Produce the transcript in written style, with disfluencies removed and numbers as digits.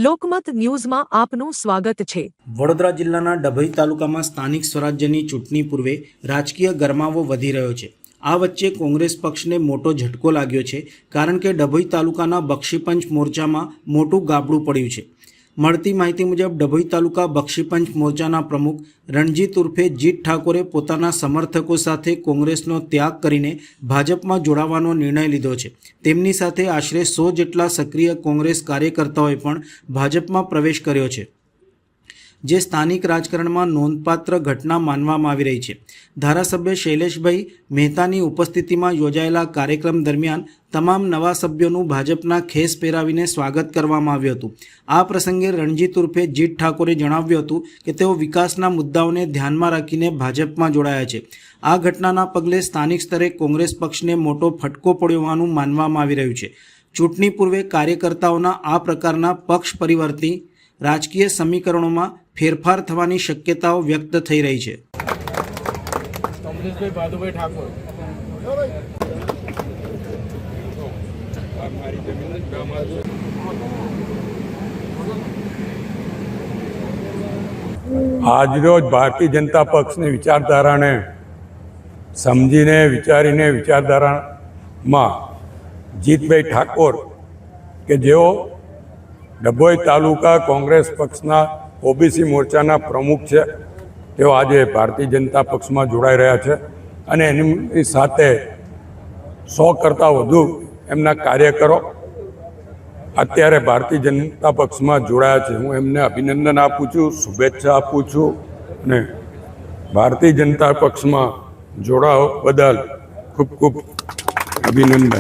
લોકમત ન્યૂઝમાં આપનું સ્વાગત છે। વડોદરા જિલ્લાના ડભોઈ તાલુકામાં સ્થાનિક સ્વરાજ્યની ચૂંટણી પૂર્વે રાજકીય ગરમાવો વધી રહ્યો છે। આ વચ્ચે કોંગ્રેસ પક્ષને મોટો ઝટકો લાગ્યો છે, કારણ કે ડભોઈ તાલુકાના બક્ષીપંચ મોરચામાં મોટું ગાબડું પડ્યું છે। મળતી માહિતી મુજબ ડભોઈ તાલુકા બક્ષીપંચ મોરચાના પ્રમુખ રણજીત ઉર્ફે જીત ઠાકોરે પોતાના સમર્થકો સાથે કોંગ્રેસનો ત્યાગ કરીને ભાજપમાં જોડાવાનો નિર્ણય લીધો છે। તેમની સાથે આશરે 100 જેટલા સક્રિય કોંગ્રેસ કાર્યકર્તાઓએ પણ ભાજપમાં પ્રવેશ કર્યો છે, જે સ્થાનિક રાજકારણમાં નોંધપાત્ર ઘટના માનવામાં આવી રહી છે। ધારાસભ્ય શૈલેષભાઈ મહેતાની ઉપસ્થિતિમાં યોજાયેલા કાર્યક્રમ દરમિયાન તમામ નવા સભ્યોનું ભાજપના ખેસ પહેરાવીને સ્વાગત કરવામાં આવ્યું હતું। આ પ્રસંગે રણજીત ઉર્ફે જીત ઠાકોરે જણાવ્યું હતું કે તેઓ વિકાસના મુદ્દાઓને ધ્યાનમાં રાખીને ભાજપમાં જોડાયા છે। આ ઘટનાના પગલે સ્થાનિક સ્તરે કોંગ્રેસ પક્ષને મોટો ફટકો પડ્યો હોવાનું માનવામાં આવી રહ્યું છે। ચૂંટણી પૂર્વે કાર્યકર્તાઓના આ પ્રકારના પક્ષ પરિવર્તન રાજકીય સમીકરણોમાં ફેરફાર થવાની શક્યતાઓ વ્યક્ત થઈ રહી છે। આજરોજ ભારતીય જનતા પક્ષની વિચારધારાને સમજીને વિચારીને વિચારધારામાં જીતભાઈ ઠાકોર કે જેઓ ડભોઈ તાલુકા કોંગ્રેસ પક્ષના ઓબીસી મોરચાના પ્રમુખ છે, તેઓ આજે ભારતીય જનતા પક્ષમાં જોડાઈ રહ્યા છે અને એની સાથે 100 કરતાં વધુ એમના કાર્યકરો અત્યારે ભારતીય જનતા પક્ષમાં જોડાયા છે। હું એમને અભિનંદન આપું છું, શુભેચ્છા આપું છું અને ભારતીય જનતા પક્ષમાં જોડાવા બદલ ખૂબ ખૂબ અભિનંદન।